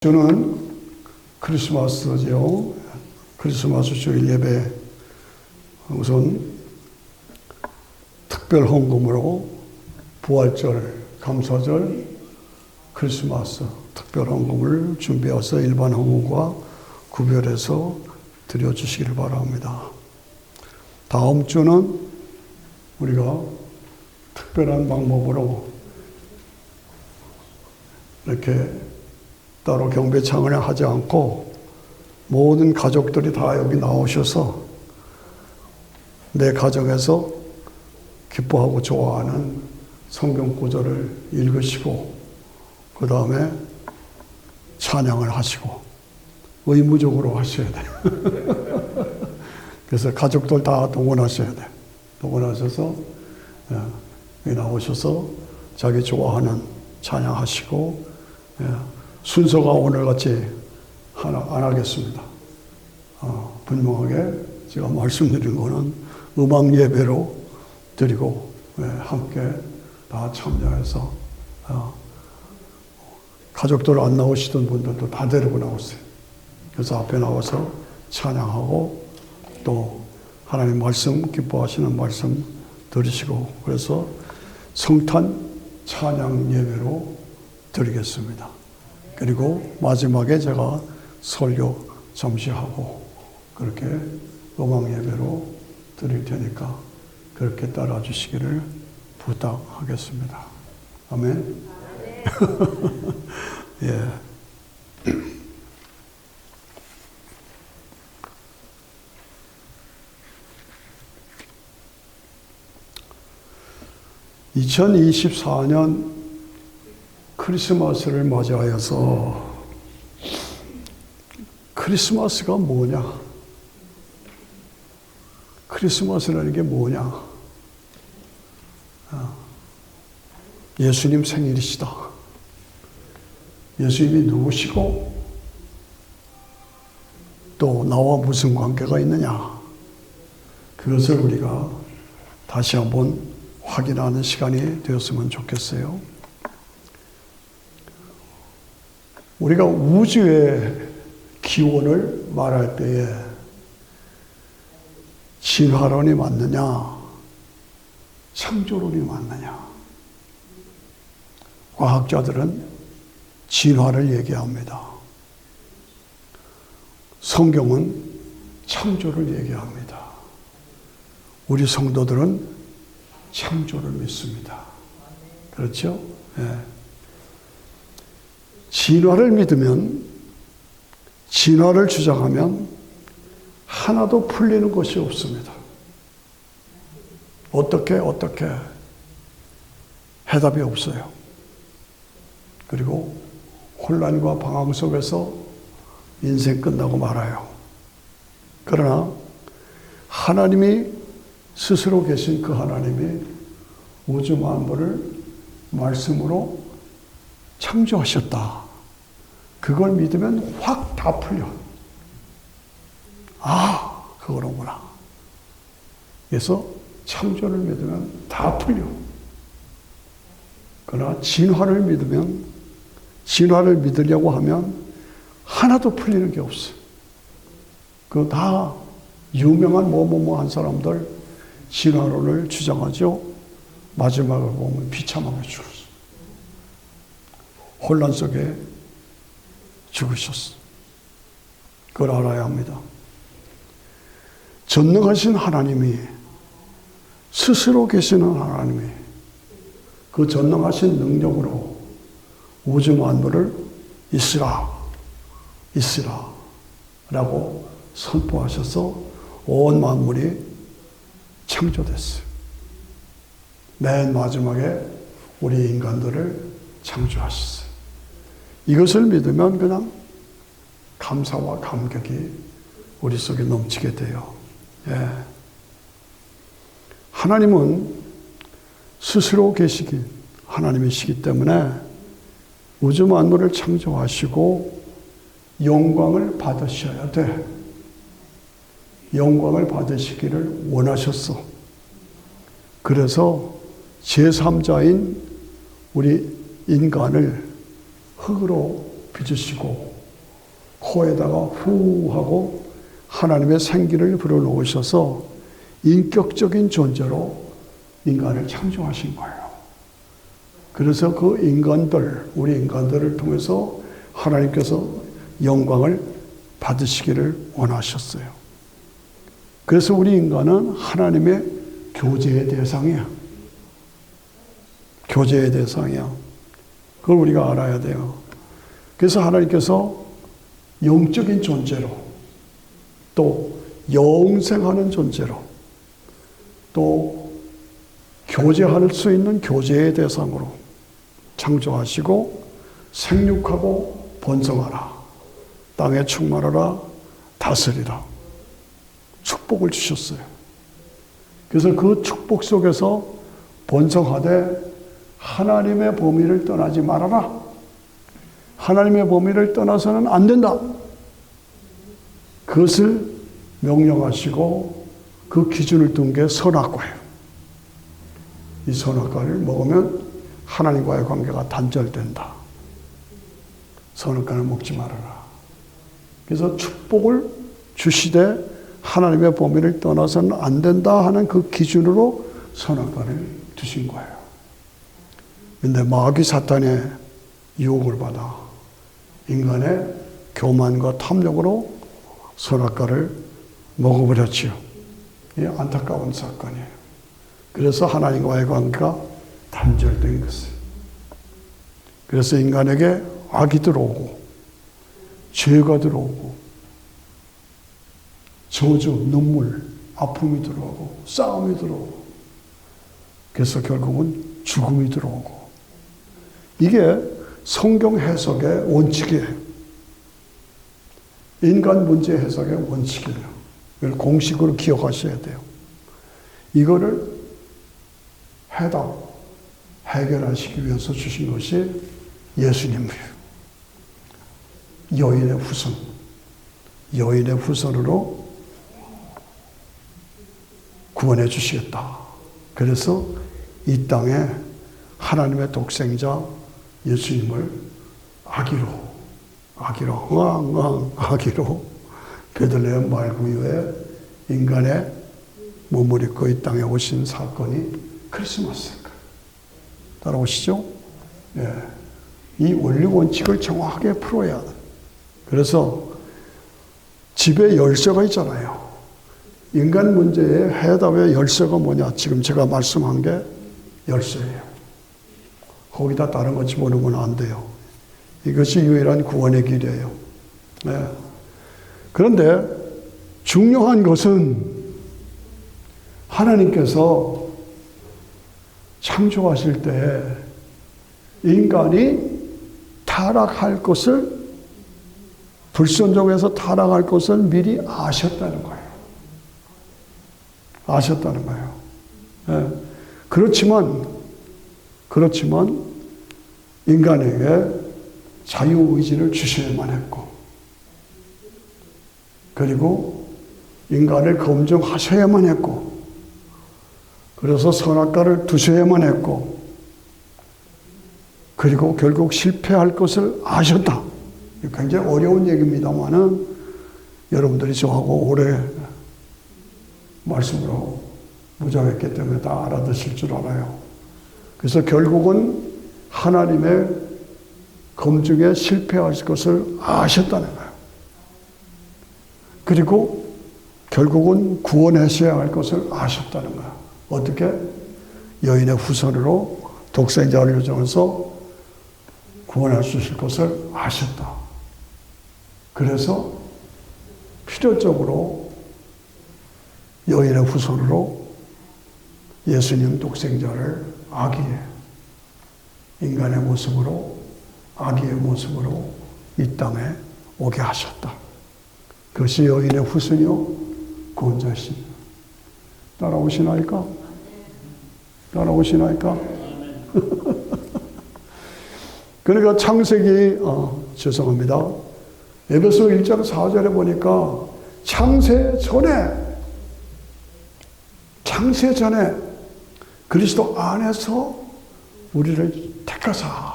주는 크리스마스죠. 크리스마스 주일 예배 우선 특별 헌금으로 부활절, 감사절, 크리스마스 특별 헌금을 준비해서 일반 헌금과 구별해서 드려주시길 바랍니다. 다음 주는 우리가 특별한 방법으로 이렇게 따로 경배 창을 하지 않고 모든 가족들이 다 여기 나오셔서 내 가정에서 기뻐하고 좋아하는 성경 구절을 읽으시고 그 다음에 찬양을 하시고 의무적으로 하셔야 돼요. 그래서 가족들 다 동원하셔야 돼요. 동원하셔서 여기 나오셔서 자기 좋아하는 찬양하시고 순서가 오늘같이 안 하겠습니다. 분명하게 제가 말씀드린 거는 음악 예배로 드리고 함께 다 참여해서 가족들 안 나오시던 분들도 다 데리고 나오세요. 그래서 앞에 나와서 찬양하고 또 하나님 말씀 기뻐하시는 말씀 들으시고 그래서 성탄 찬양 예배로 드리겠습니다. 그리고 마지막에 제가 설교 잠시 하고 그렇게 음악 예배로 드릴 테니까 그렇게 따라 주시기를 부탁하겠습니다. 아멘. 예. (2024년) 크리스마스를 맞이하여서 크리스마스가 뭐냐? 크리스마스라는 게 뭐냐? 예수님 생일이시다. 예수님이 누구시고 또 나와 무슨 관계가 있느냐? 그것을 우리가 다시 한번 확인하는 시간이 되었으면 좋겠어요. 우리가 우주의 기원을 말할 때에 진화론이 맞느냐, 창조론이 맞느냐. 과학자들은 진화를 얘기합니다. 성경은 창조를 얘기합니다. 우리 성도들은 창조를 믿습니다. 그렇죠? 네. 진화를 믿으면, 진화를 주장하면 하나도 풀리는 것이 없습니다. 어떻게 해답이 없어요. 그리고 혼란과 방황 속에서 인생 끝나고 말아요. 그러나 하나님이 스스로 계신 그 하나님이 우주 만물을 말씀으로 창조하셨다. 그걸 믿으면 확 다 풀려. 그거로구나. 그래서 창조를 믿으면 다 풀려. 그러나 진화를 믿으면, 진화를 믿으려고 하면 하나도 풀리는 게 없어. 그 다 유명한 한 사람들 진화론을 주장하죠. 마지막을 보면 비참하게 죽었어. 혼란 속에 죽으셨어. 그걸 알아야 합니다. 전능하신 하나님이, 스스로 계시는 하나님이 그 전능하신 능력으로 우주 만물을 있으라 라고 선포하셔서 온 만물이 창조됐어요. 맨 마지막에 우리 인간들을 창조하셨어요. 이것을 믿으면 그냥 감사와 감격이 우리 속에 넘치게 돼요. 예. 하나님은 스스로 계시기 하나님이시기 때문에 우주 만물을 창조하시고 영광을 받으셔야 돼. 영광을 받으시기를 원하셨어. 그래서 제3자인 우리 인간을 흙으로 빚으시고 코에다가 후 하고 하나님의 생기를 불어넣으셔서 인격적인 존재로 인간을 창조하신 거예요. 그래서 그 인간들, 우리 인간들을 통해서 하나님께서 영광을 받으시기를 원하셨어요. 그래서 우리 인간은 하나님의 교제의 대상이야. 교제의 대상이야. 그걸 우리가 알아야 돼요. 그래서 하나님께서 영적인 존재로, 또 영생하는 존재로, 또 교제할 수 있는 교제의 대상으로 창조하시고 생육하고 번성하라, 땅에 충만하라, 다스리라 축복을 주셨어요. 그래서 그 축복 속에서 번성하되 하나님의 범위를 떠나지 말아라. 하나님의 범위를 떠나서는 안 된다. 그것을 명령하시고 그 기준을 둔 게 선악과예요. 이 선악과를 먹으면 하나님과의 관계가 단절된다. 선악과를 먹지 말아라. 그래서 축복을 주시되 하나님의 범위를 떠나서는 안 된다 하는 그 기준으로 선악과를 두신 거예요. 그런데 마귀 사탄의 유혹을 받아 인간의 교만과 탐욕으로 선악과를 먹어버렸지요. 이 안타까운 사건이에요. 그래서 하나님과의 관계가 단절된 것이에요. 그래서 인간에게 악이 들어오고 죄가 들어오고 저주, 눈물, 아픔이 들어오고 싸움이 들어오고 그래서 결국은 죽음이 들어오고 이게 성경 해석의 원칙이에요. 인간 문제 해석의 원칙이에요. 이걸 공식으로 기억하셔야 돼요. 이거를 해결하시기 위해서 주신 것이 예수님이에요. 여인의 후손. 여인의 후손으로 구원해 주시겠다. 그래서 이 땅에 하나님의 독생자 예수님을 아기로 베들레헴 말구유에 인간의 몸을 입고 이 땅에 오신 사건이 크리스마스일 거예요. 따라오시죠? 예. 이 원리 원칙을 정확하게 풀어야 돼. 그래서 집에 열쇠가 있잖아요. 인간 문제의 해답의 열쇠가 뭐냐? 지금 제가 말씀한 게 열쇠예요. 거기다 다른 거 집어넣으면 안 돼요. 이것이 유일한 구원의 길이에요. 네. 그런데 중요한 것은 하나님께서 창조하실 때 인간이 타락할 것을, 불순종해서 타락할 것을 미리 아셨다는 거예요. 아셨다는 거예요. 네. 그렇지만 인간에게 자유의지를 주셔야만 했고, 그리고 인간을 검증하셔야만 했고, 그래서 선악과를 두셔야만 했고, 그리고 결국 실패할 것을 아셨다. 굉장히 어려운 얘기입니다만은 여러분들이 저하고 오래 말씀으로 무장했기 때문에 다 알아듣실 줄 알아요. 그래서 결국은 하나님의 검증에 실패할 것을 아셨다는 거예요. 그리고 결국은 구원하셔야 할 것을 아셨다는 거예요. 어떻게? 여인의 후손으로 독생자를 요청해서 구원할 수 있을 것을 아셨다. 그래서 필요적으로 여인의 후손으로 예수님 독생자를 아기의 인간의 모습으로, 아기의 모습으로 이 땅에 오게 하셨다. 그것이 여인의 후손이요 구원자이십니다. 따라오시나이까? 따라오시나이까? 그러니까 창세기, 죄송합니다. 에베소 1장 4절에 보니까 창세 전에 그리스도 안에서 우리를 택하사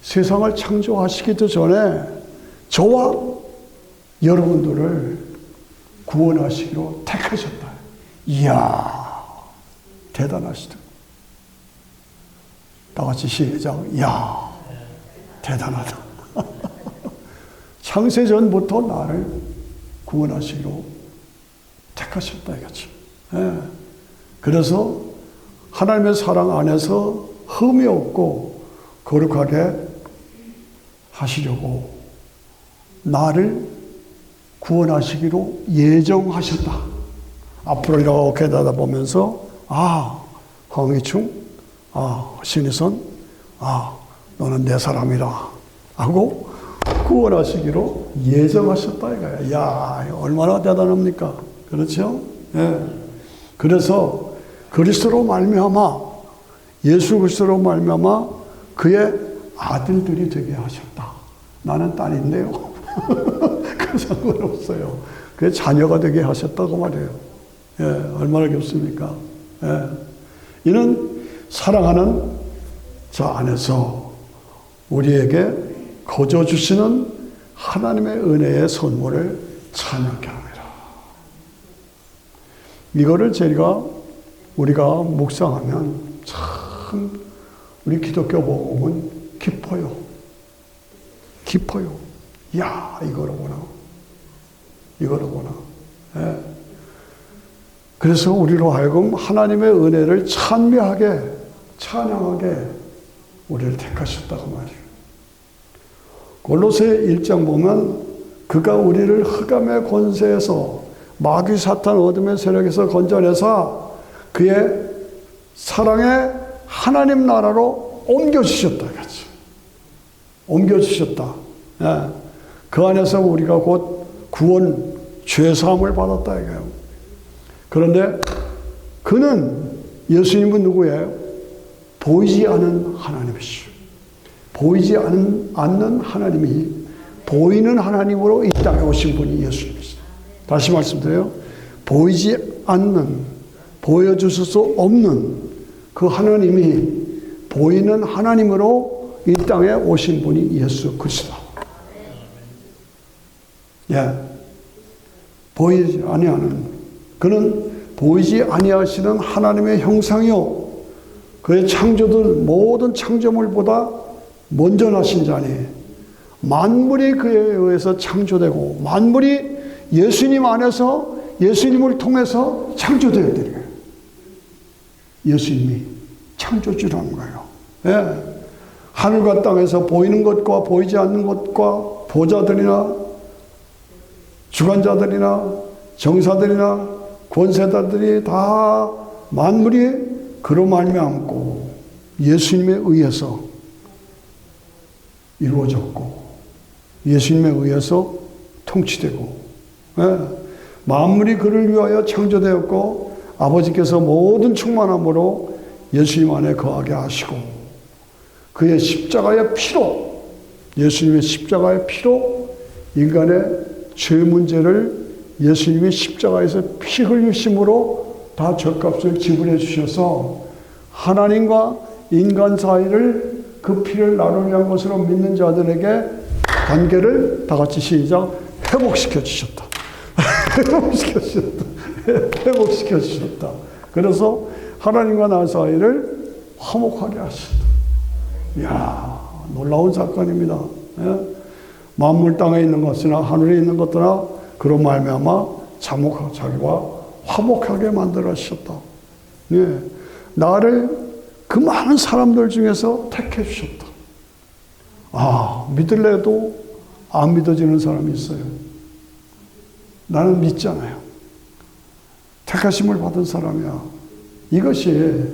세상을 창조하시기도 전에 저와 여러분들을 구원하시기로 택하셨다. 이야, 대단하시다. 다 같이 시작. 이야, 대단하다. 창세전부터 나를 구원하시기로 택하셨다 이거죠. 예. 그래서 하나님의 사랑 안에서 흠이 없고 거룩하게 하시려고 나를 구원하시기로 예정하셨다. 앞으로 이렇게 내다보면서 황희충, 신희선, 너는 내 사람이라 하고 구원하시기로 예정하셨다 이거야. 이야, 얼마나 대단합니까? 그렇죠? 예. 그래서 그리스도로 말미암아, 예수 그리스도로 말미암아 그의 아들들이 되게 하셨다. 나는 딸인데요. 그 상관없어요. 그의 자녀가 되게 하셨다고 말해요. 예, 얼마나 깊습니까? 예. 이는 사랑하는 자 안에서 우리에게 거저 주시는 하나님의 은혜의 선물을 찬양케 합니다. 이거를 우리가 묵상하면 참 우리 기독교 복음은 깊어요. 깊어요. 이야, 이거로구나. 예. 그래서 우리로 하여금 하나님의 은혜를 찬미하게, 찬양하게 우리를 택하셨다고 말이에요. 골로새 1장 보면 그가 우리를 흑암의 권세에서 마귀 사탄 어둠의 세력에서 건져내사 그의 사랑의 하나님 나라로 옮겨주셨다. 옮겨주셨다. 예. 그 안에서 우리가 곧 구원, 죄사함을 받았다 이거예요. 그런데 그는, 예수님은 누구예요? 보이지 않은 하나님이시죠. 보이지 않는 하나님이 보이는 하나님으로 이 땅에 오신 분이 예수님이시죠. 다시 말씀드려요. 보이지 않는, 보여주실 수 없는 그 하나님이 보이는 하나님으로 이 땅에 오신 분이 예수 그리스도. 예. 보이지 아니하는, 그는 보이지 아니하시는 하나님의 형상이요 그의 창조들 모든 창조물보다 먼저 나신 자니 만물이 그에 의해서 창조되고 만물이 예수님 안에서 예수님을 통해서 창조되어야 돼요. 예수님이 창조주라는 거예요. 예. 하늘과 땅에서 보이는 것과 보이지 않는 것과 보좌들이나 주관자들이나 정사들이나 권세자들이 다 만물이 그로 말미암고 예수님에 의해서 이루어졌고 예수님에 의해서 통치되고, 예. 만물이 그를 위하여 창조되었고 아버지께서 모든 충만함으로 예수님 안에 거하게 하시고 그의 십자가의 피로, 예수님의 십자가의 피로 인간의 죄 문제를 예수님이 십자가에서 피 흘리심으로 다 죗값을 지불해 주셔서 하나님과 인간 사이를 그 피를 나누기 위한 것으로 믿는 자들에게 관계를 다 같이 시작, 회복시켜 주셨다. 회복시켜 주셨다. 그래서 하나님과 나 사이를 화목하게 하셨다. 이야, 놀라운 사건입니다. 예? 만물 땅에 있는 것이나 하늘에 있는 것들아 그런 말미암아 자기와 화목하게 만들어 주셨다. 예. 나를 그 많은 사람들 중에서 택해 주셨다. 믿을래도 안 믿어지는 사람이 있어요. 나는 믿잖아요. 택하심을 받은 사람이야. 이것이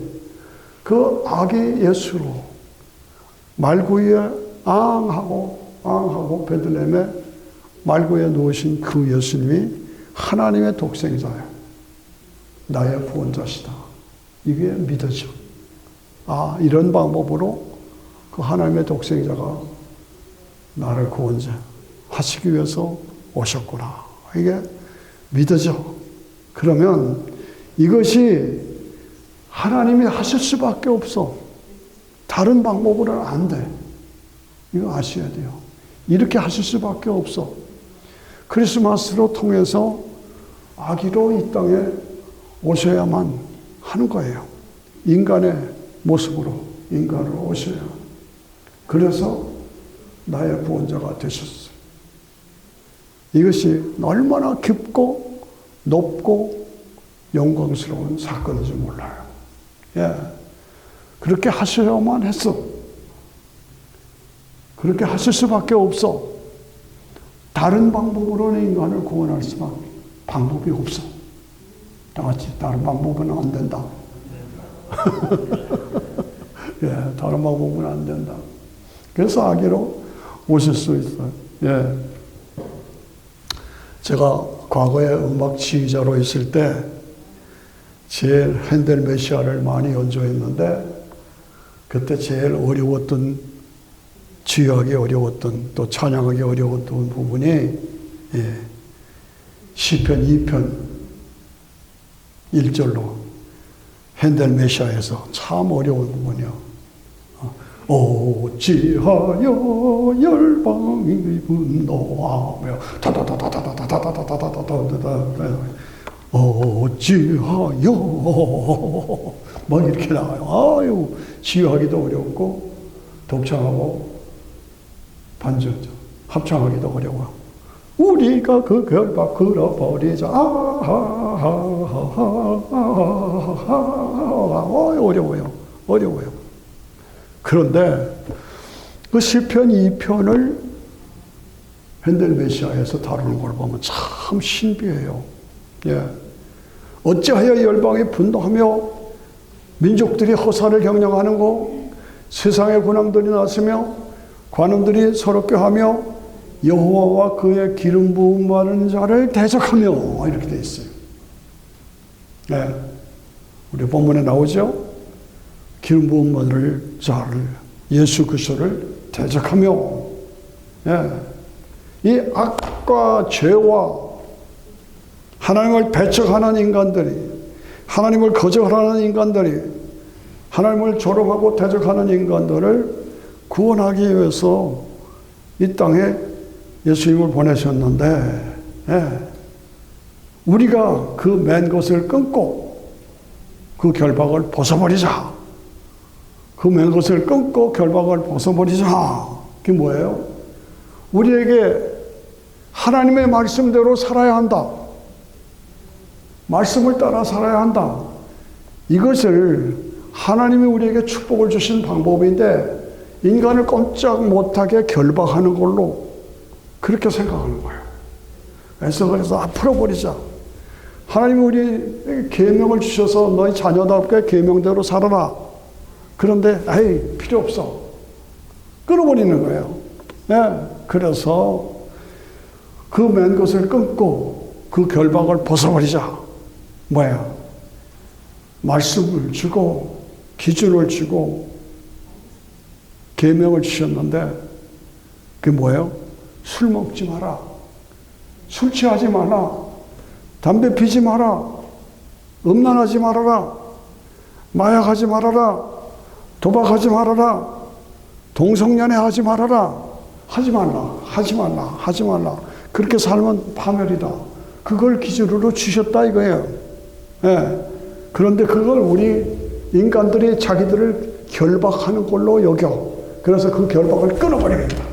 그 아기 예수로 말구이에 앙하고 베들레헴에 말구이에 누우신 그 예수님이 하나님의 독생자예요. 나의 구원자시다. 이게 믿어져. 이런 방법으로 그 하나님의 독생자가 나를 구원자 하시기 위해서 오셨구나. 이게 믿어져. 그러면 이것이 하나님이 하실 수밖에 없어. 다른 방법으로는 안 돼. 이거 아셔야 돼요. 이렇게 하실 수밖에 없어. 크리스마스로 통해서 아기로 이 땅에 오셔야만 하는 거예요. 인간의 모습으로 인간으로 오셔야. 그래서 나의 구원자가 되셨어요. 이것이 얼마나 깊고 높고 영광스러운 사건인지 몰라요. 예. 그렇게 하셔야만 했어. 그렇게 하실 수밖에 없어. 다른 방법으로는 인간을 구원할 수밖에 방법이 없어. 다 같이 다른 방법은 안 된다. 예, 다른 방법은 안 된다. 그래서 아기로 오실 수 있어요. 예. 제가 과거에 음악 지휘자로 있을 때 제일 핸델 메시아를 많이 연주했는데 그때 제일 어려웠던 지휘하기 어려웠던 또 찬양하기 어려웠던 부분이 예, 시편 2편 1절로 핸델 메시아에서 참 어려운 부분이요. 어찌하여 열방이 분노하며 어찌하여 막 이렇게 나와요. 아유, 지휘하기도 어렵고 독창하고 반주 합창하기도 어려워요. 우리가 그 결박 걸어버리자. 어려워요. 그런데 그 시편 2편을 핸델 메시아에서 다루는 걸 보면 참 신비해요. 예. 어찌하여 열방이 분노하며 민족들이 허사를 경영하는 거, 세상의 군왕들이 나서며 관원들이 서럽게 하며 여호와와 그의 기름 부음 받은 자를 대적하며 이렇게 돼 있어요. 네. 우리 본문에 나오죠. 기름 부음 받을 자를 예수 그리스도를 대적하며 예. 이 악과 죄와 하나님을 배척하는 인간들이 하나님을 거절하는 인간들이 하나님을 조롱하고 대적하는 인간들을 구원하기 위해서 이 땅에 예수님을 보내셨는데 예. 우리가 그 맨 것을 끊고 그 결박을 벗어버리자. 그 맨 것을 끊고 결박을 벗어버리자. 그게 뭐예요? 우리에게 하나님의 말씀대로 살아야 한다. 말씀을 따라 살아야 한다. 이것을 하나님이 우리에게 축복을 주신 방법인데 인간을 꼼짝 못하게 결박하는 걸로 그렇게 생각하는 거예요. 그래서 풀어버리자. 하나님이 우리에게 계명을 주셔서 너희 자녀답게 계명대로 살아라. 그런데 에이 필요 없어. 끊어버리는 거예요. 네, 그래서 그 맨 것을 끊고 그 결박을 벗어버리자. 뭐야? 말씀을 주고 기준을 주고 계명을 주셨는데 그게 뭐예요? 술 먹지 마라. 술 취하지 마라. 담배 피지 마라. 음란하지 말아라. 마약하지 말아라. 도박하지 말아라. 동성연애 하지 말아라. 하지 말라. 그렇게 살면 파멸이다. 그걸 기준으로 주셨다 이거예요. 예. 그런데 그걸 우리 인간들이 자기들을 결박하는 걸로 여겨. 그래서 그 결박을 끊어버리겠다.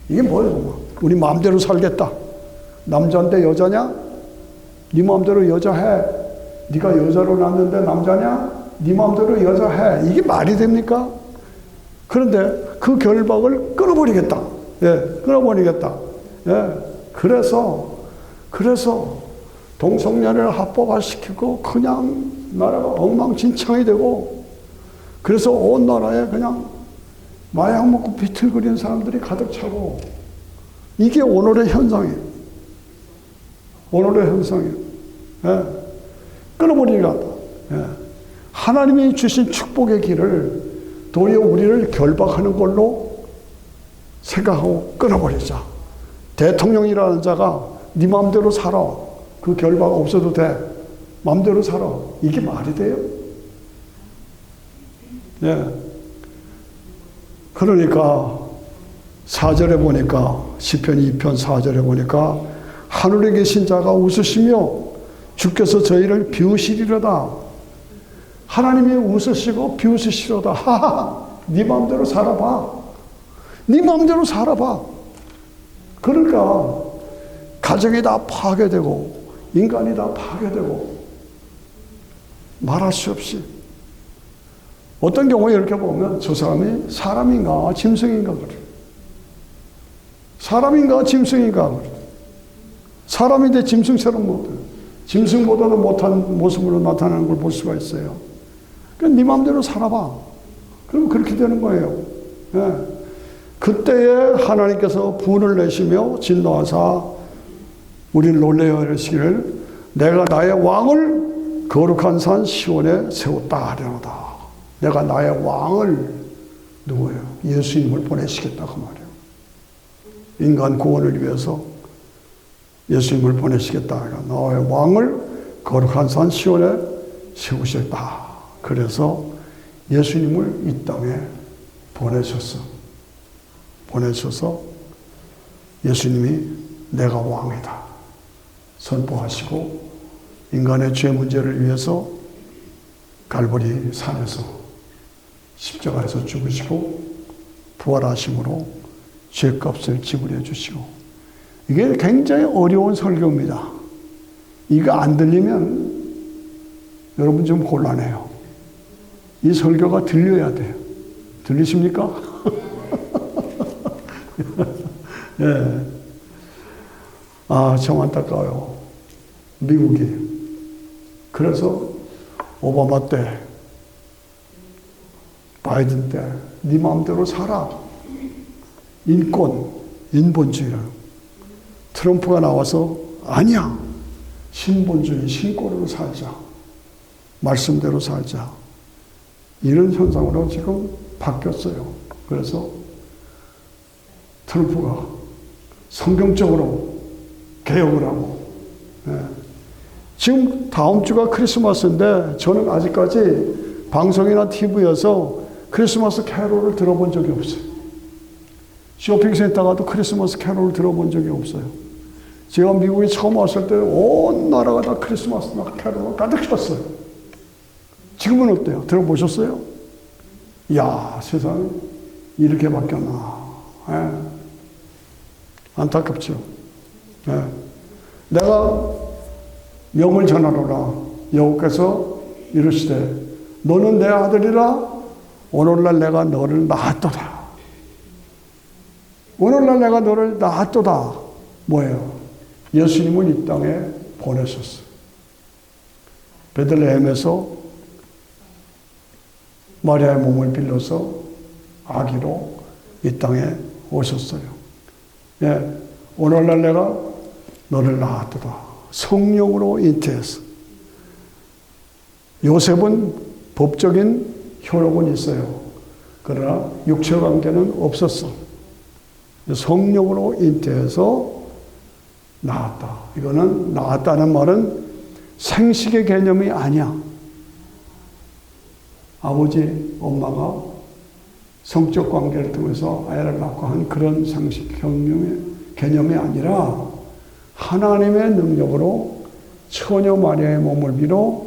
이게 뭐예요? 우리 마음대로 살겠다. 남자인데 여자냐? 네 마음대로 여자 해. 네가 여자로 낳았는데 남자냐? 네 마음대로 여자 해. 이게 말이 됩니까? 그런데 그 결박을 끊어버리겠다. 예, 끊어버리겠다. 예, 그래서 동성연애를 합법화시키고 그냥 나라가 엉망진창이 되고 그래서 온 나라에 그냥 마약 먹고 비틀거리는 사람들이 가득 차고 이게 오늘의 현상이에요. 예, 끊어버리겠다. 예. 하나님이 주신 축복의 길을 도리어 우리를 결박하는 걸로 생각하고 끊어버리자. 대통령이라는 자가 네 마음대로 살아. 그 결박 없어도 돼. 마음대로 살아. 이게 말이 돼요? 예. 그러니까 4절에 보니까 시편 2편 4절에 보니까 하늘에 계신 자가 웃으시며 주께서 저희를 비우시리로다. 하나님이 웃으시고 비웃으시로다. 하하, 네 마음대로 살아봐. 네 마음대로 살아봐. 그러니까 가정이 다 파괴되고 인간이 다 파괴되고 말할 수 없이 어떤 경우에 이렇게 보면 저 사람이 사람인가 짐승인가 그래. 사람인가 짐승인가 그래. 사람인데 짐승처럼 못해. 짐승보다는 못한 모습으로 나타나는 걸 볼 수가 있어요. 그러니까 네 마음대로 살아봐. 그럼 그렇게 되는 거예요. 예. 그때에 하나님께서 분을 내시며 진노하사 우리를 놀래어 이르시기를 내가 나의 왕을 거룩한 산 시온에 세웠다 하려노다. 내가 나의 왕을 누구예요? 예수님을 보내시겠다 그 말이에요. 인간 구원을 위해서 예수님을 보내시겠다. 나의 왕을 거룩한 산 시온에 세우셨다. 그래서 예수님을 이 땅에 보내셔서 예수님이 내가 왕이다 선포하시고 인간의 죄 문제를 위해서 갈보리 산에서 십자가에서 죽으시고 부활하심으로 죄값을 지불해 주시고 이게 굉장히 어려운 설교입니다. 이거 안 들리면 여러분 좀 곤란해요. 이 설교가 들려야 돼요. 들리십니까? 예. 아, 참 안타까워요. 미국이. 그래서 오바마 때, 바이든 때, 네 마음대로 살아. 인권, 인본주의를. 트럼프가 나와서 아니야. 신본주의, 신권으로 살자. 말씀대로 살자. 이런 현상으로 지금 바뀌었어요. 그래서 트럼프가 성경적으로 개혁을 하고, 예. 지금 다음 주가 크리스마스인데 저는 아직까지 방송이나 TV에서 크리스마스 캐롤을 들어본 적이 없어요. 쇼핑센터 가도 크리스마스 캐롤을 들어본 적이 없어요. 제가 미국에 처음 왔을 때 온 나라가 다 크리스마스 캐롤을 가득 찼어요. 지금은 어때요? 들어보셨어요? 이야, 세상이 이렇게 바뀌었나. 예. 안타깝죠. 예. 내가 명을 전하노라. 여호와께서 이르시되 너는 내 아들이라 오늘날 내가 너를 낳았도다. 오늘날 내가 너를 낳았도다. 뭐예요? 예수님을 이 땅에 보내셨어요. 베들레헴에서 마리아의 몸을 빌려서 아기로 이 땅에 오셨어요. 예, 오늘날 내가 너를 낳았도다. 성령으로 잉태해서. 요셉은 법적인 효력은 있어요. 그러나 육체 관계는 없었어. 성령으로 잉태해서 낳았다. 이거는 낳았다는 말은 생식의 개념이 아니야. 아버지, 엄마가 성적 관계를 통해서 아이를 낳고 한 그런 상식 개념이 아니라 하나님의 능력으로 처녀 마리아의 몸을 빌어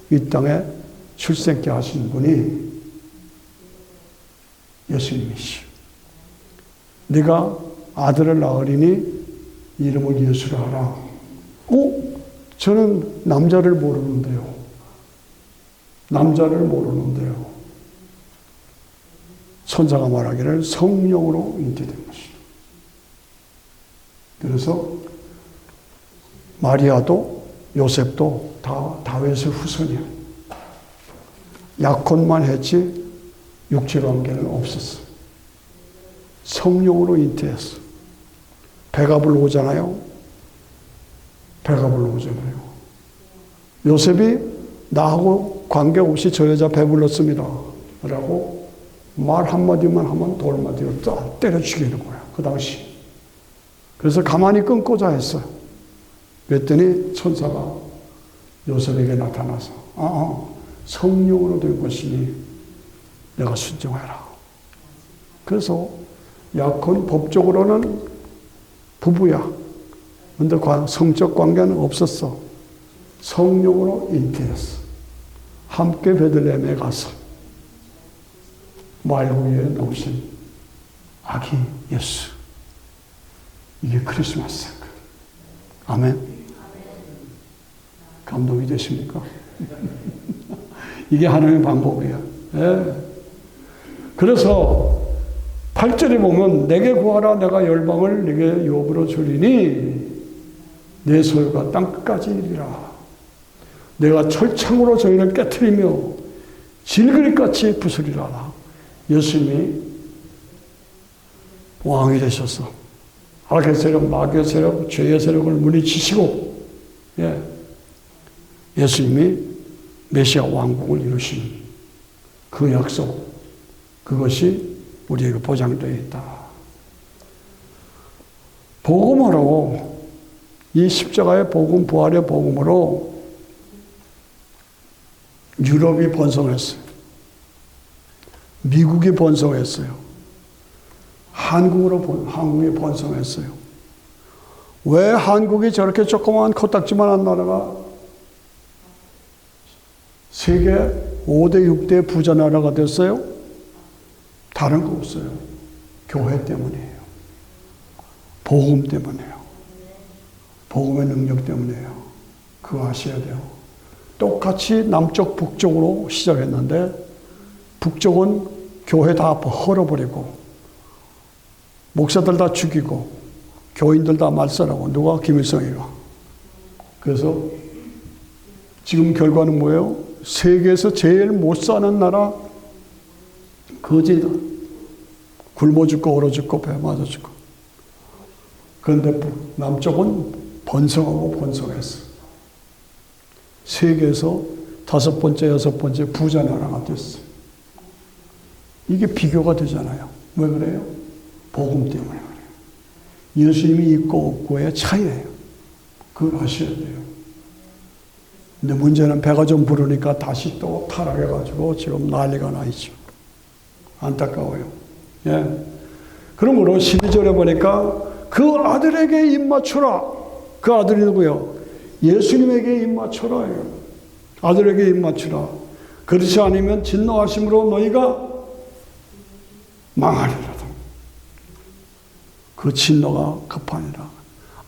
이 땅에 출생케 하신 분이 예수님이시오. 네가 아들을 낳으리니 이름을 예수라 하라. 저는 남자를 모르는데요. 천사가 말하기를 성령으로 잉태된 것이다. 그래서 마리아도 요셉도 다 다윗의 후손이야. 약혼만 했지 육체 관계는 없었어. 성령으로 잉태했어. 배가 불러오잖아요. 요셉이 나하고 관계없이 저 여자 배불렀습니다. 라고 말 한마디만 하면 돌마디로 딱 때려 죽이는 거야. 그 당시. 그래서 가만히 끊고자 했어요. 그랬더니 천사가 요셉에게 나타나서 성령으로 된 것이니 내가 순종해라. 그래서 약혼 법적으로는 부부야. 근데 성적 관계는 없었어. 성령으로 잉태했어. 함께 베들레헴에 가서 말 위에 놓으신 아기 예수. 이게 크리스마스 사건. 아멘. 감동이 되십니까? 이게 하나님의 방법이야. 예. 그래서 8절에 보면 내게 구하라 내가 열방을 내게 유업으로 주리니 내 소유가 땅끝까지 이르리라. 내가 철창으로 저희를 깨트리며 질그릇같이 부수리라. 예수님이 왕이 되셔서 악의 세력, 마귀의 세력, 죄의 세력을 물리치시고 예수님이 메시아 왕국을 이루신 그 약속, 그것이 우리에게 보장되어 있다. 복음으로, 이 십자가의 복음, 부활의 복음으로 유럽이 번성했어요. 미국이 번성했어요. 한국이 번성했어요. 왜 한국이 저렇게 조그마한 코딱지만한 나라가 세계 5대, 6대 부자 나라가 됐어요? 다른 거 없어요. 교회 때문이에요. 복음 때문이에요. 복음의 능력 때문이에요. 그거 아셔야 돼요. 똑같이 남쪽, 북쪽으로 시작했는데 북쪽은 교회 다 헐어버리고 목사들 다 죽이고 교인들 다 말살하고 누가? 김일성이가. 그래서 지금 결과는 뭐예요? 세계에서 제일 못 사는 나라 거지다. 굶어 죽고 얼어 죽고 배 맞아 죽고. 그런데 남쪽은 번성하고 번성했어. 세계에서 5번째, 6번째 부자 나라가 됐어. 이게 비교가 되잖아요. 왜 그래요? 복음 때문에 그래요. 예수님이 있고 없고의 차이예요. 그걸 아셔야 돼요. 근데 문제는 배가 좀 부르니까 다시 또 타락해가지고 지금 난리가 나 있죠. 안타까워요. 예. 그러므로 12절에 보니까 그 아들에게 입 맞춰라. 그 아들이 누구요? 예수님에게 입 맞춰라예요. 아들에게 입 맞추라. 그렇지 않으면 진노하심으로 너희가 망하리라. 그 진노가 급하니라.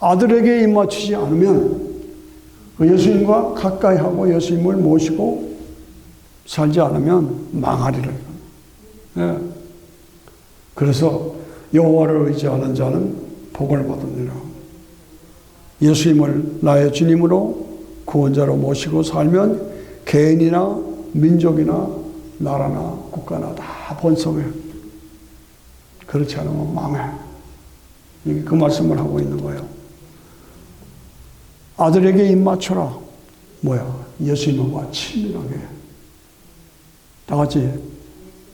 아들에게 입 맞추지 않으면 그 예수님과 가까이 하고 예수님을 모시고 살지 않으면 망하리라. 예. 그래서 여호와를 의지하는 자는 복을 받으리라. 예수님을 나의 주님으로 구원자로 모시고 살면 개인이나 민족이나 나라나 국가나 다 번성해. 그렇지 않으면 망해. 이게 그 말씀을 하고 있는 거예요. 아들에게 입 맞춰라. 뭐야? 예수님과 친밀하게. 다 같이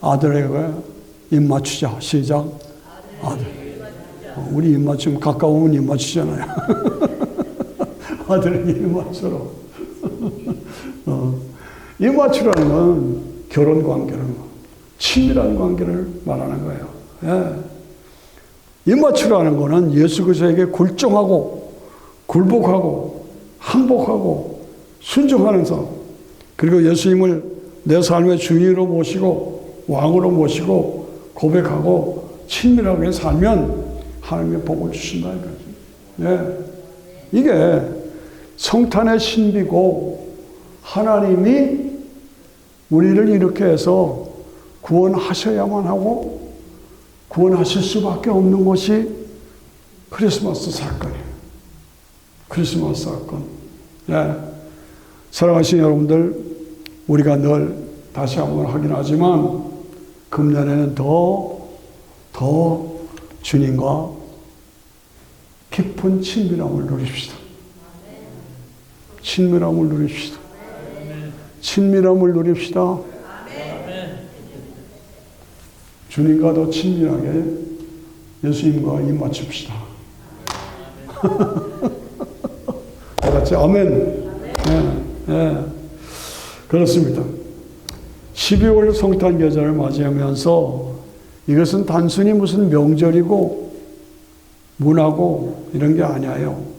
아들에게 입 맞추자. 시작. 아들. 우리 입 맞추면 가까우면 입 맞추잖아요. 아들에게 입 맞춰라. 입 맞추라는 건 결혼 관계를, 친밀한 관계를 말하는 거예요. 예. 입 맞추라는 거는 예수 그리스도에게 굴종하고 굴복하고 항복하고 순종하는 삶, 그리고 예수님을 내 삶의 주인으로 모시고 왕으로 모시고 고백하고 친밀하게 살면 하나님의 복을 주신다 이거죠. 예. 이게 성탄의 신비고 하나님이 우리를 이렇게 해서 구원하셔야만 하고 구원하실 수밖에 없는 것이 크리스마스 사건이에요. 크리스마스 사건. 예. 사랑하시는 여러분들, 우리가 늘 다시 한번 확인하지만 금년에는 더 주님과 깊은 친밀함을 누립시다. 친밀함을 누립시다. 친밀함을 누립시다. 주님과 더 친밀하게 예수님과 입 맞춥시다. 다 같이 아멘. 네, 네. 그렇습니다. 12월 성탄 계절을 맞이하면서 이것은 단순히 무슨 명절이고 문화고 이런 게 아니에요.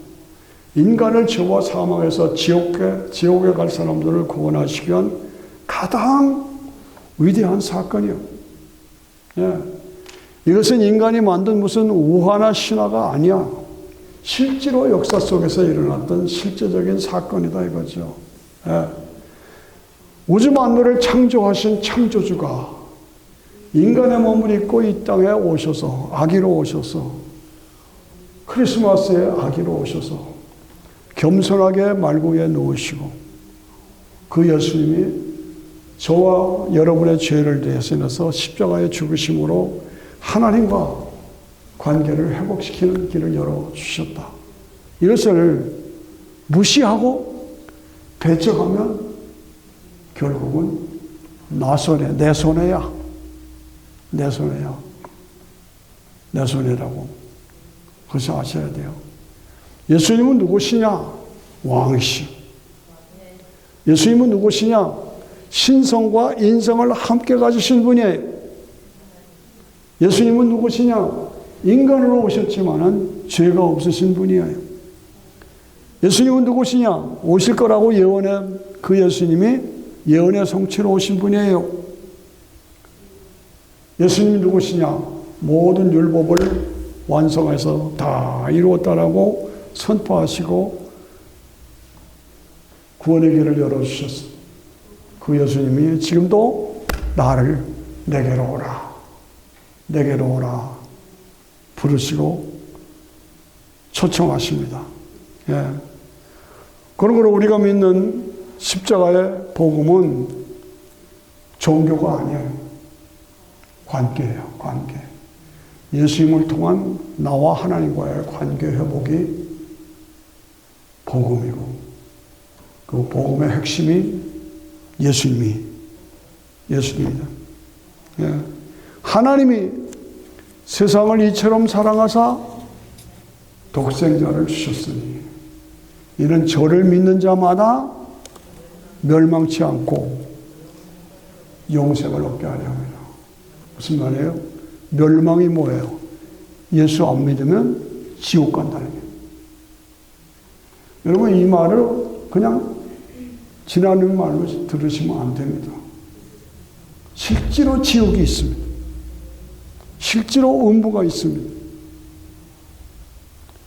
인간을 죄와 사망에서 지옥에 갈 사람들을 구원하시기 위한 가장 위대한 사건이요. 예. 이것은 인간이 만든 무슨 우화나 신화가 아니야. 실제로 역사 속에서 일어났던 실제적인 사건이다 이거죠. 예. 우주 만물을 창조하신 창조주가 인간의 몸을 입고 이 땅에 오셔서 아기로 오셔서 크리스마스에 아기로 오셔서 겸손하게 말구에 누우시고 그 예수님이 저와 여러분의 죄를 대신해서 십자가에 죽으심으로 하나님과 관계를 회복시키는 길을 열어주셨다. 이것을 무시하고 배척하면 결국은 내 손해야. 내 손해야. 내 손해라고. 그것을 아셔야 돼요. 예수님은 누구시냐? 왕이시. 예수님은 누구시냐? 신성과 인성을 함께 가지신 분이에요. 예수님은 누구시냐? 인간으로 오셨지만은 죄가 없으신 분이에요. 예수님은 누구시냐? 오실 거라고 예언한 그 예수님이 예언의 성취로 오신 분이에요. 예수님이 누구시냐? 모든 율법을 완성해서 다 이루었다라고 선포하시고 구원의 길을 열어주셨어요. 그 예수님이 지금도 나를 내게로 오라. 내게로 오라. 부르시고 초청하십니다. 예. 그러므로 우리가 믿는 십자가의 복음은 종교가 아니에요. 관계예요. 관계. 예수님을 통한 나와 하나님과의 관계 회복이 복음이고 그 복음의 핵심이 예수님이다. 예. 하나님이 세상을 이처럼 사랑하사 독생자를 주셨으니 이는 저를 믿는 자마다 멸망치 않고 영생을 얻게 하려 합니다. 무슨 말이에요? 멸망이 뭐예요? 예수 안 믿으면 지옥 간다는 게. 여러분 이 말을 그냥 지나는 말로 들으시면 안 됩니다. 실제로 지옥이 있습니다. 실제로 음부가 있습니다.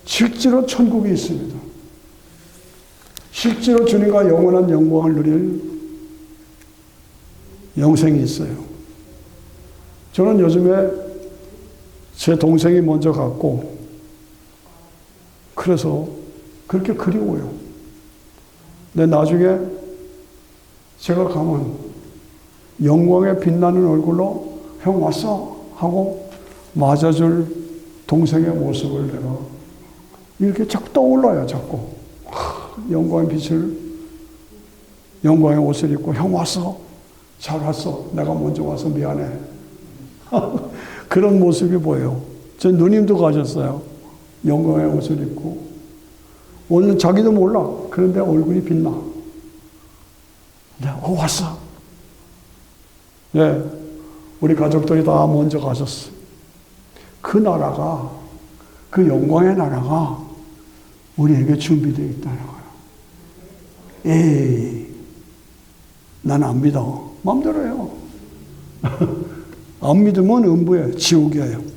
실제로 천국이 있습니다. 실제로 주님과 영원한 영광을 누릴 영생이 있어요. 저는 요즘에 제 동생이 먼저 갔고 그래서 그렇게 그리워요. 근데 나중에 제가 가면 영광에 빛나는 얼굴로 형 왔어? 하고 맞아줄 동생의 모습을 내가 이렇게 자꾸 떠올라요. 자꾸 영광의 빛을 영광의 옷을 입고 형 왔어? 잘 왔어? 내가 먼저 와서 미안해. 그런 모습이 보여요. 저 누님도 가셨어요. 영광의 옷을 입고 오늘 자기도 몰라. 그런데 얼굴이 빛나. 왔어. 예, 우리 가족들이 다 먼저 가셨어. 그 나라가, 그 영광의 나라가 우리에게 준비되어 있다는 거예요. 에이, 난 안 믿어. 마음대로 해요. 안 믿으면 음부예요. 지옥이에요.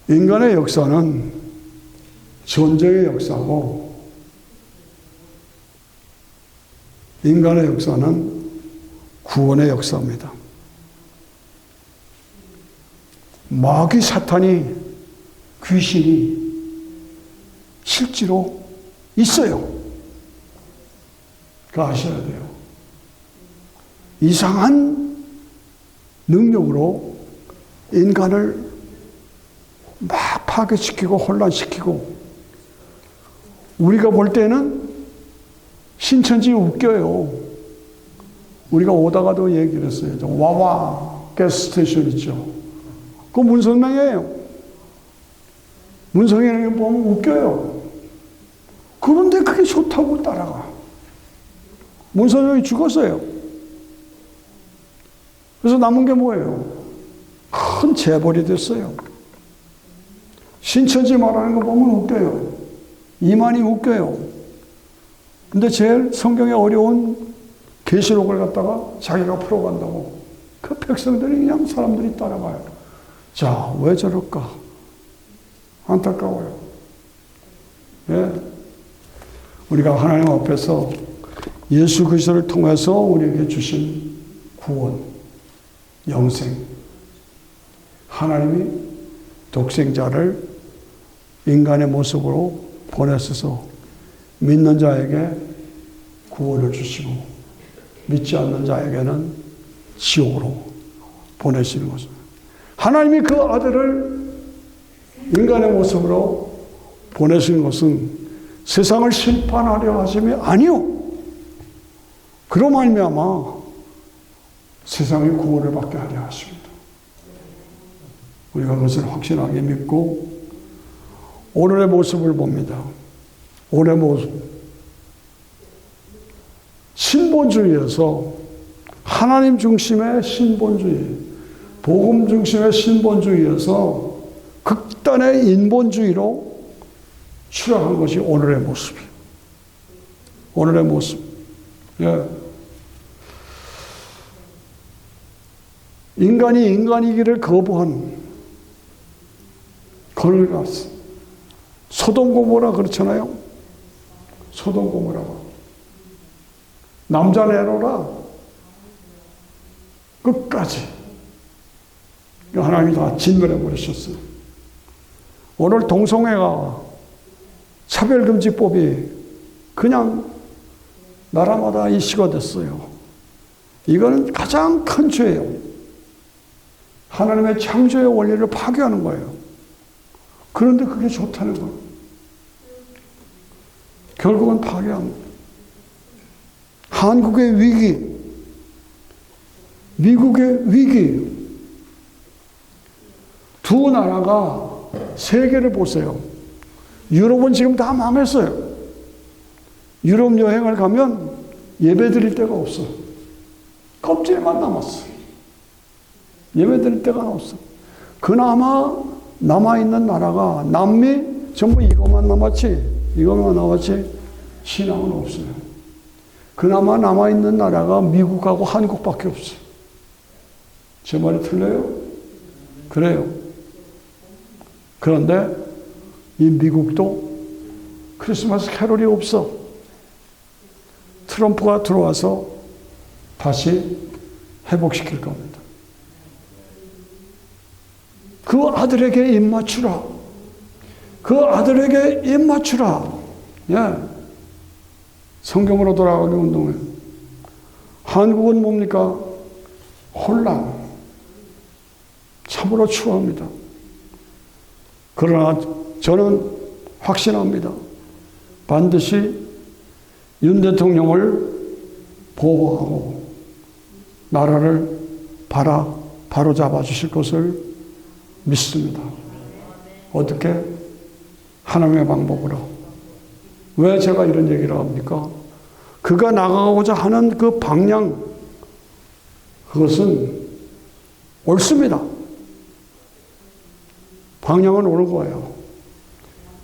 인간의 역사는 전쟁의 역사고 인간의 역사는 구원의 역사입니다. 마귀 사탄이 귀신이 실제로 있어요. 그거 아셔야 돼요. 이상한 능력으로 인간을 막 파괴시키고 혼란시키고 우리가 볼 때는 신천지 웃겨요. 우리가 오다가도 얘기를 했어요. 와와 가스스테이션 있죠. 그거 문선명이에요. 문성현을 보면 웃겨요. 그런데 그게 좋다고 따라가. 문선영이 죽었어요. 그래서 남은 게 뭐예요? 큰 재벌이 됐어요. 신천지 말하는 거 보면 웃겨요. 이만희 웃겨요. 근데 제일 성경에 어려운 계시록을 갖다가 자기가 풀어간다고 그 백성들이 그냥 사람들이 따라가요. 자, 왜 저럴까? 안타까워요. 예. 우리가 하나님 앞에서 예수 그리스도를 통해서 우리에게 주신 구원, 영생, 하나님이 독생자를 인간의 모습으로 보내셔서 믿는 자에게 구원을 주시고 믿지 않는 자에게는 지옥으로 보내시는 것입니다. 하나님이 그 아들을 인간의 모습으로 보내신 것은 세상을 심판하려 하심이 아니요. 그로 말미암아 세상의 구원을 받게 하려 하십니다. 우리가 그것을 확신하게 믿고 오늘의 모습을 봅니다. 오늘의 모습. 신본주의에서 하나님 중심의 신본주의, 복음 중심의 신본주의에서 극단의 인본주의로 추락한 것이 오늘의 모습이에요. 오늘의 모습. 예. 인간이 인간이기를 거부한 그걸 갔어. 소돔 고모라 그렇잖아요. 소돔 고모라가 남자 내놓으라 끝까지 하나님이 다 진멸해 버리셨어요. 오늘 동성애가 차별금지법이 그냥 나라마다 이슈가 됐어요. 이거는 가장 큰 죄예요. 하나님의 창조의 원리를 파괴하는 거예요. 그런데 그게 좋다는 거예요. 결국은 파괴합니다. 한국의 위기, 미국의 위기, 두 나라가 세계를 보세요. 유럽은 지금 다 망했어요. 유럽 여행을 가면 예배 드릴 데가 없어. 껍질만 남았어. 예배 드릴 데가 없어. 그나마 남아있는 나라가 남미 전부 이것만 남았지 신앙은 없어요. 그나마 남아있는 나라가 미국하고 한국밖에 없어요. 제 말이 틀려요? 그래요. 그런데 이 미국도 크리스마스 캐롤이 없어. 트럼프가 들어와서 다시 회복시킬 겁니다. 그 아들에게 입맞추라. 그 아들에게 입맞추라. 예. 성경으로 돌아가기 운동해. 한국은 뭡니까? 혼란. 참으로 추워합니다. 그러나 저는 확신합니다. 반드시 윤 대통령을 보호하고 나라를 바로잡아 주실 것을 믿습니다. 어떻게? 하나님의 방법으로. 왜 제가 이런 얘기를 합니까? 그가 나가고자 하는 그 방향, 그것은 옳습니다. 방향은 옳은 거예요.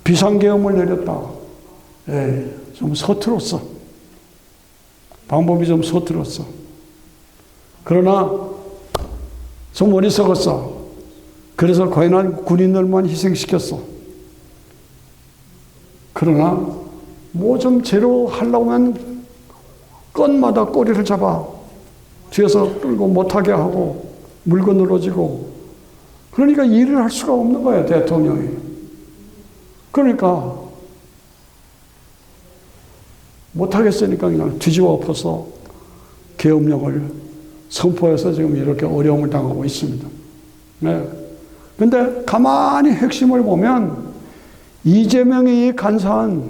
비상계엄을 내렸다. 좀 서툴었어. 방법이 좀 서툴었어. 그러나 좀 어리석었어. 그래서 괜한 군인들만 희생시켰어. 그러나 뭐 좀 제로 하려고 하면 건마다 꼬리를 잡아 뒤에서 끌고 못하게 하고 물고 늘어지고, 그러니까 일을 할 수가 없는 거예요, 대통령이. 그러니까 못하겠으니까 그냥 뒤집어 엎어서 계엄령을 선포해서 지금 이렇게 어려움을 당하고 있습니다. 네. 근데 가만히 핵심을 보면 이재명이 간사한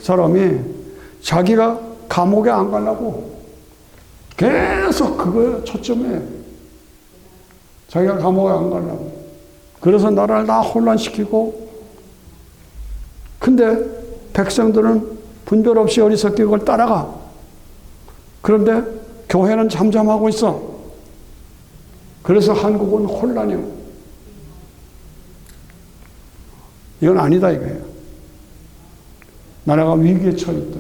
사람이 자기가 감옥에 안 가려고 계속 그거에 초점해. 자기가 감옥에 안 가려고. 그래서 나라를 다 혼란시키고, 근데 백성들은 분별 없이 어리석게 그걸 따라가. 그런데 교회는 잠잠하고 있어. 그래서 한국은 혼란이요. 이건 아니다 이거예요. 나라가 위기에 처했다.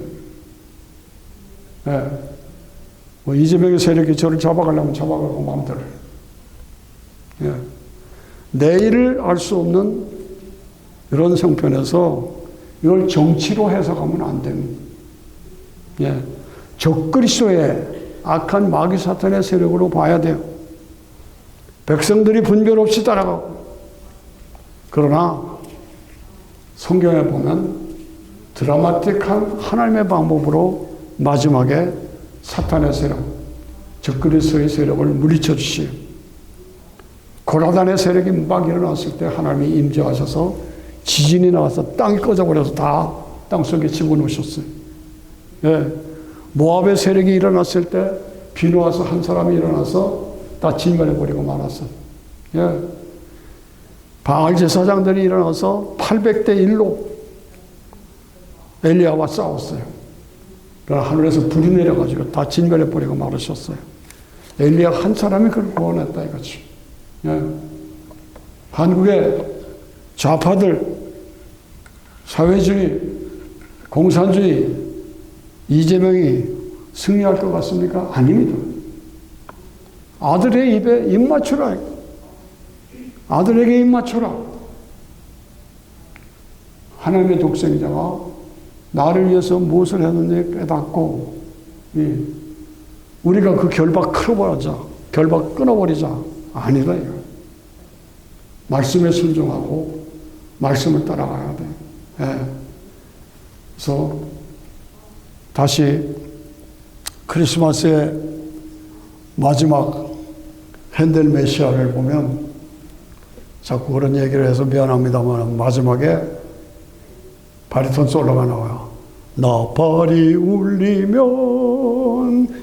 예. 뭐 이재명의 세력이 저를 잡아가려면 잡아가고 마음대로. 예. 내일을 알 수 없는 이런 형편에서 이걸 정치로 해석하면 안 됩니다. 예. 적그리스도의 악한 마귀 사탄의 세력으로 봐야 돼요. 백성들이 분별 없이 따라가고. 그러나 성경에 보면 드라마틱한 하나님의 방법으로 마지막에 사탄의 세력, 적그리스도의 세력을 물리쳐 주시오. 고라단의 세력이 막 일어났을 때 하나님이 임재하셔서 지진이 나와서 땅이 꺼져버려서 다 땅속에 집어넣으셨어요. 예. 모압의 세력이 일어났을 때 비누 와서 한 사람이 일어나서 다 진멸해버리고 말았어요. 예. 바알 제사장들이 일어나서 800대 1로 엘리야와 싸웠어요. 그러나 하늘에서 불이 내려가지고 다 진멸해버리고 말으셨어요. 엘리야 한 사람이 그걸 구원했다 이거지. 예. 한국의 좌파들, 사회주의, 공산주의, 이재명이 승리할 것 같습니까? 아닙니다. 아들의 입에 입 맞추라. 아들에게 입 맞춰라. 하나님의 독생자가 나를 위해서 무엇을 했는지 깨닫고 우리가 그 결박 끌어버리자. 결박 끊어버리자. 아니다 이거. 말씀에 순종하고 말씀을 따라가야 돼. 예. 그래서 다시 크리스마스의 마지막 핸델 메시아를 보면 자꾸 그런 얘기를 해서 미안합니다만 마지막에 바리톤 솔로가 나와요. 나팔이 울리면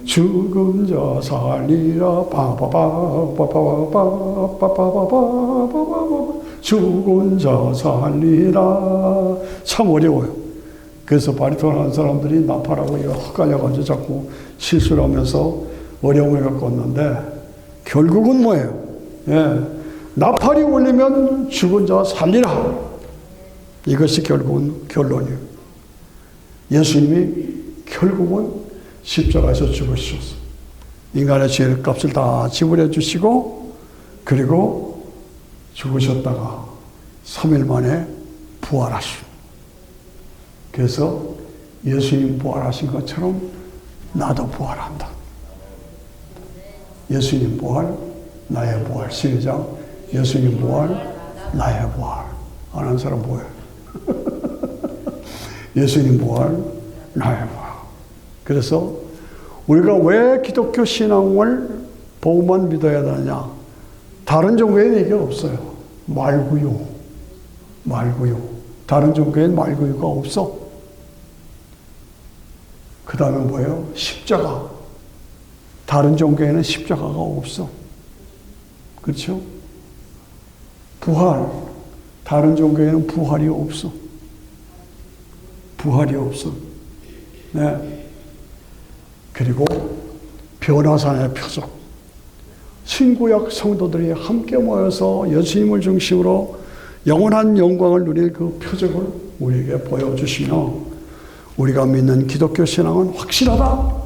죽은 자 살리라 바바바바바바바바바바바바바 죽은 자 살리라. 참 어려워요. 그래서 바리톤 하는 사람들이 나팔하고 이거 헛갈려가지고 자꾸 실수를 하면서 어려움을 겪었는데 결국은 뭐예요? 예. 나팔이 울리면 죽은 자 살리라. 이것이 결국은 결론이에요. 예수님이 결국은 십자가에서 죽으셨어요. 인간의 죄의 값을 다 지불해 주시고 그리고 죽으셨다가 3일 만에 부활하시고 그래서 예수님 부활하신 것처럼 나도 부활한다. 예수님 부활, 나의 부활. 시작. 예수님 부활, 나의 부활. 안 하는 사람 뭐예요? 예수님 부활, 나의 부활. 그래서 우리가 왜 기독교 신앙을 복음만 믿어야 되느냐? 다른 종교에는 이게 없어요. 말구유. 말구유. 다른 종교에는 말구유가 없어. 그 다음에 뭐예요? 십자가. 다른 종교에는 십자가가 없어. 그렇죠? 부활. 다른 종교에는 부활이 없어. 부활이 없어. 네. 그리고 변화산의 표적. 신구약 성도들이 함께 모여서 예수님을 중심으로 영원한 영광을 누릴 그 표적을 우리에게 보여주시며 우리가 믿는 기독교 신앙은 확실하다,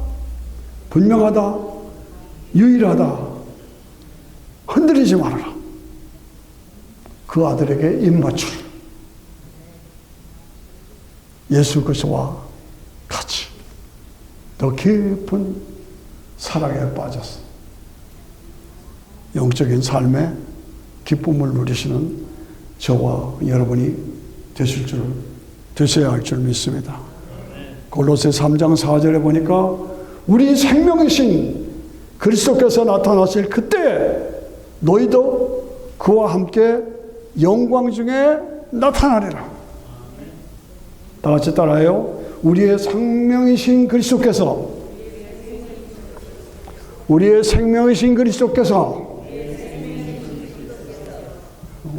분명하다, 유일하다. 흔들리지 말아라. 그 아들에게 입 맞추라. 예수 그리스도와 같이 더 깊은 사랑에 빠졌어. 영적인 삶의 기쁨을 누리시는 저와 여러분이 되셔야 할 줄 믿습니다. 골로새 3장 4절에 보니까 우리 생명이신 그리스도께서 나타나실 그때 너희도 그와 함께 영광 중에 나타나리라. 다 같이 따라해요. 우리의 생명이신 그리스도께서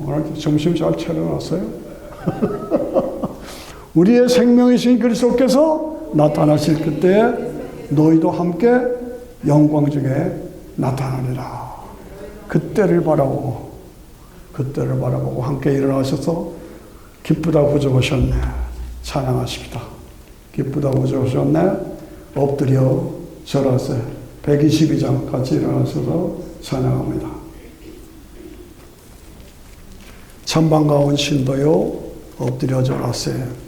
오늘 점심 잘 차려놨어요? 우리의 생명이신 그리스도께서 나타나실 그때에 너희도 함께 영광 중에 나타나리라. 그때를 바라보고 함께 일어나셔서 기쁘다 부족하셨네. 찬양하십니다. 기쁘다 부족하셨네. 엎드려 절하세. 122장 같이 일어나셔서 찬양합니다. 참 반가운 신도요 엎드려 절하세.